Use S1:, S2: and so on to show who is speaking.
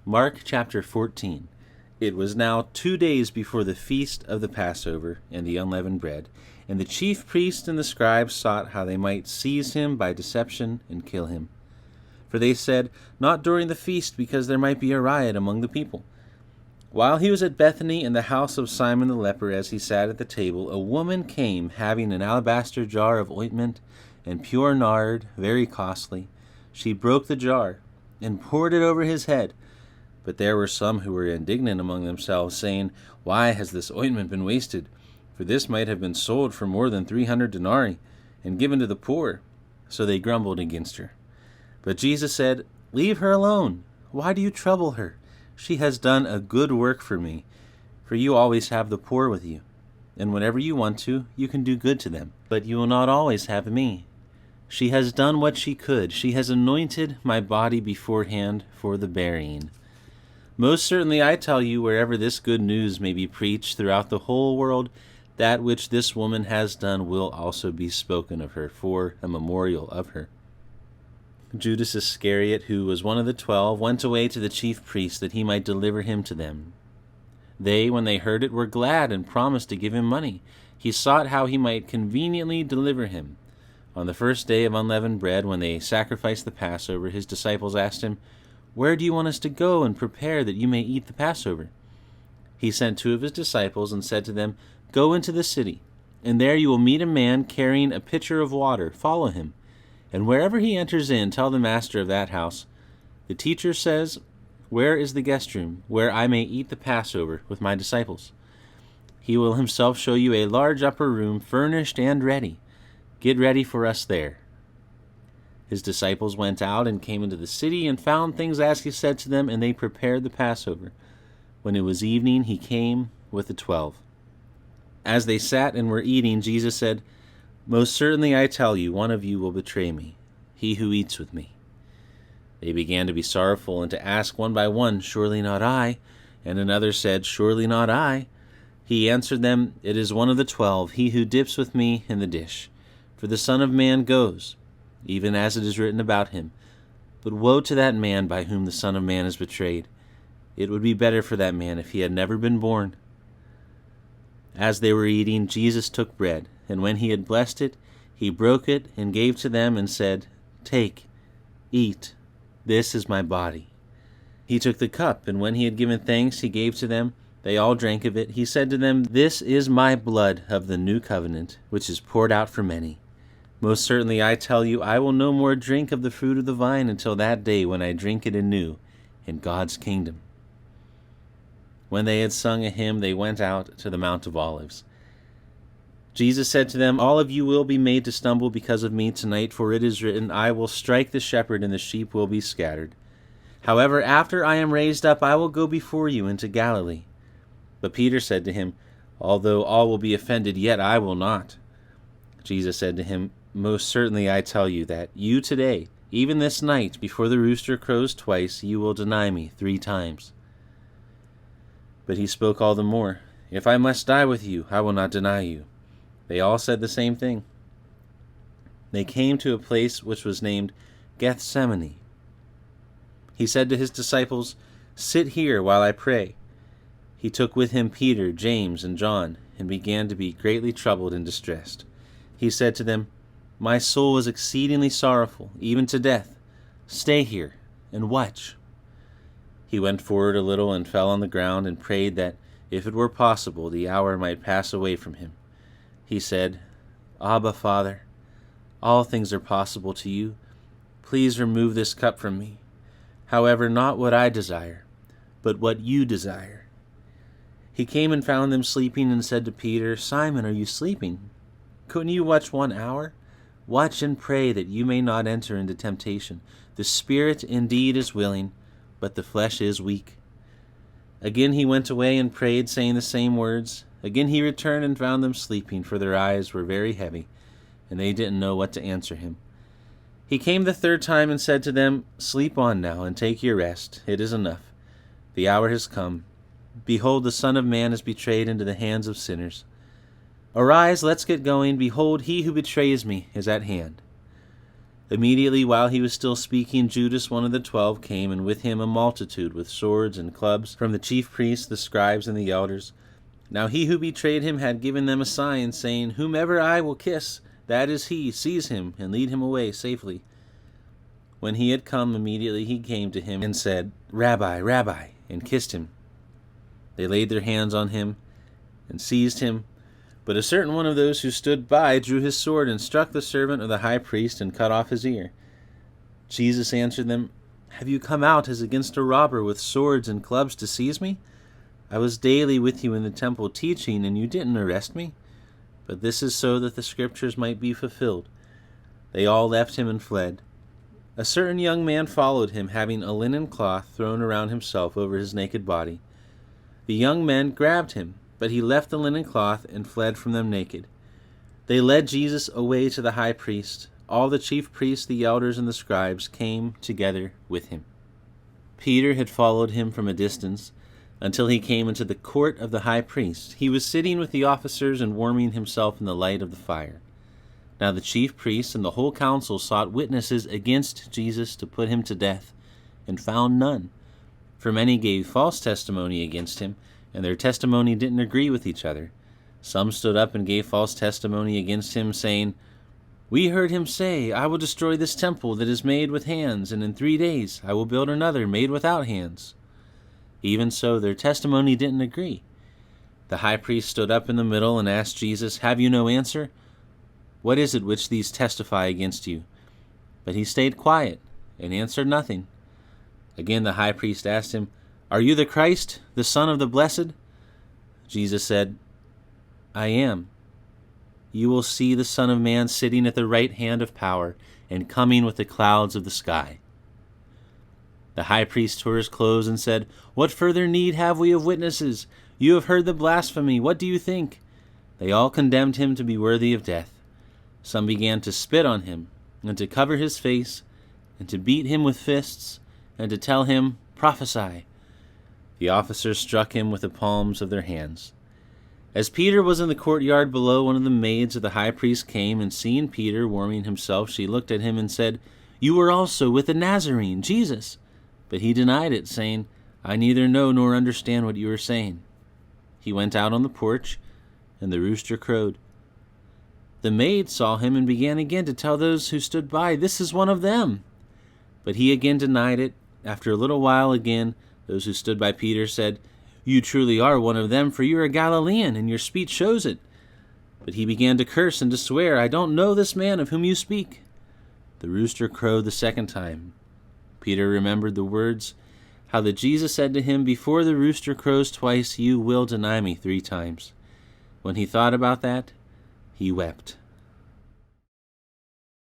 S1: Mark chapter 14. It was now 2 days before the feast of the Passover and the unleavened bread, and the chief priests and the scribes sought how they might seize him by deception and kill him. For they said, "Not during the feast, because there might be a riot among the people." While he was at Bethany in the house of Simon the leper, as he sat at the table, a woman came having an alabaster jar of ointment and pure nard, very costly. She broke the jar and poured it over his head. But there were some who were indignant among themselves, saying, "Why has this ointment been wasted? For this might have been sold for more than 300 denarii and given to the poor." So they grumbled against her. But Jesus said, "Leave her alone. Why do you trouble her? She has done a good work for me. For you always have the poor with you, and whenever you want to, you can do good to them. But you will not always have me. She has done what she could. She has anointed my body beforehand for the burying. Most certainly I tell you, wherever this good news may be preached throughout the whole world, that which this woman has done will also be spoken of her, for a memorial of her." Judas Iscariot, who was one of the 12, went away to the chief priests that he might deliver him to them. They, when they heard it, were glad and promised to give him money. He sought how he might conveniently deliver him. On the first day of unleavened bread, when they sacrificed the Passover, his disciples asked him, "Where do you want us to go and prepare that you may eat the Passover?" He sent 2 of his disciples and said to them, "Go into the city, and there you will meet a man carrying a pitcher of water. Follow him. And wherever he enters in, tell the master of that house, 'The teacher says, where is the guest room, where I may eat the Passover with my disciples?' He will himself show you a large upper room, furnished and ready. Get ready for us there." His disciples went out and came into the city and found things as he said to them, and they prepared the Passover. When it was evening, he came with the 12. As they sat and were eating, Jesus said, "Most certainly I tell you, one of you will betray me, he who eats with me." They began to be sorrowful and to ask one by one, "Surely not I?" And another said, "Surely not I." He answered them, "It is one of the 12, he who dips with me in the dish. For the Son of Man goes, even as it is written about him. But woe to that man by whom the Son of Man is betrayed. It would be better for that man if he had never been born." As they were eating, Jesus took bread, and when he had blessed it, he broke it and gave to them and said, "Take, eat, this is my body." He took the cup, and when he had given thanks, he gave to them. They all drank of it. He said to them, "This is my blood of the new covenant, which is poured out for many. Most certainly I tell you, I will no more drink of the fruit of the vine until that day when I drink it anew in God's kingdom." When they had sung a hymn, they went out to the Mount of Olives. Jesus said to them, "All of you will be made to stumble because of me tonight, for it is written, 'I will strike the shepherd, and the sheep will be scattered.' However, after I am raised up, I will go before you into Galilee." But Peter said to him, "Although all will be offended, yet I will not." Jesus said to him, "Most certainly I tell you that you today, even this night, before the rooster crows twice, you will deny me 3 times. But he spoke all the more, "If I must die with you, I will not deny you." They all said the same thing. They came to a place which was named Gethsemane. He said to his disciples, "Sit here while I pray." He took with him Peter, James, and John, and began to be greatly troubled and distressed. He said to them, "My soul is exceedingly sorrowful, even to death. Stay here and watch." He went forward a little and fell on the ground and prayed that, if it were possible, the hour might pass away from him. He said, "Abba, Father, all things are possible to you. Please remove this cup from me. However, not what I desire, but what you desire." He came and found them sleeping and said to Peter, "Simon, are you sleeping? Couldn't you watch 1 hour? Watch and pray that you may not enter into temptation. The spirit indeed is willing, but the flesh is weak." Again he went away and prayed, saying the same words. Again he returned and found them sleeping, for their eyes were very heavy, and they didn't know what to answer him. He came the 3rd time and said to them, "Sleep on now and take your rest. It is enough. The hour has come. Behold, the Son of Man is betrayed into the hands of sinners. Arise, let's get going. Behold, he who betrays me is at hand." Immediately while he was still speaking, Judas, one of the 12, came, and with him a multitude with swords and clubs from the chief priests, the scribes, and the elders. Now he who betrayed him had given them a sign, saying, "Whomever I will kiss, that is he. Seize him, and lead him away safely." When he had come, immediately he came to him and said, "Rabbi, Rabbi," and kissed him. They laid their hands on him and seized him. But a certain one of those who stood by drew his sword and struck the servant of the high priest and cut off his ear. Jesus answered them, "Have you come out as against a robber with swords and clubs to seize me? I was daily with you in the temple teaching, and you didn't arrest me. But this is so that the scriptures might be fulfilled." They all left him and fled. A certain young man followed him, having a linen cloth thrown around himself over his naked body. The young men grabbed him, but he left the linen cloth and fled from them naked. They led Jesus away to the high priest. All the chief priests, the elders, and the scribes came together with him. Peter had followed him from a distance until he came into the court of the high priest. He was sitting with the officers and warming himself in the light of the fire. Now the chief priests and the whole council sought witnesses against Jesus to put him to death, and found none. For many gave false testimony against him, and their testimony didn't agree with each other. Some stood up and gave false testimony against him, saying, "We heard him say, 'I will destroy this temple that is made with hands, and in 3 days I will build another made without hands.' Even so, their testimony didn't agree. The high priest stood up in the middle and asked Jesus, 'Have you no answer? What is it which these testify against you?' But he stayed quiet and answered nothing. Again the high priest asked him, 'Are you the Christ, the Son of the Blessed?' Jesus said, 'I am. You will see the Son of Man sitting at the right hand of power and coming with the clouds of the sky.' The high priest tore his clothes and said, 'What further need have we of witnesses? You have heard the blasphemy. What do you think?' They all condemned him to be worthy of death. Some began to spit on him, and to cover his face, and to beat him with fists, and to tell him, 'Prophesy.' The officers struck him with the palms of their hands. As Peter was in the courtyard below, one of the maids of the high priest came, and seeing Peter warming himself, she looked at him and said, 'You are also with the Nazarene, Jesus.' But he denied it, saying, 'I neither know nor understand what you are saying.' He went out on the porch, and the rooster crowed. The maid saw him and began again to tell those who stood by, 'This is one of them.' But he again denied it. After a little while again, those who stood by Peter said, 'You truly are one of them, for you are a Galilean, and your speech shows it.' But he began to curse and to swear, 'I don't know this man of whom you speak.' The rooster crowed the second time. Peter remembered the words, how that Jesus said to him, 'Before the rooster crows twice, you will deny me 3 times. When he thought about that, he wept.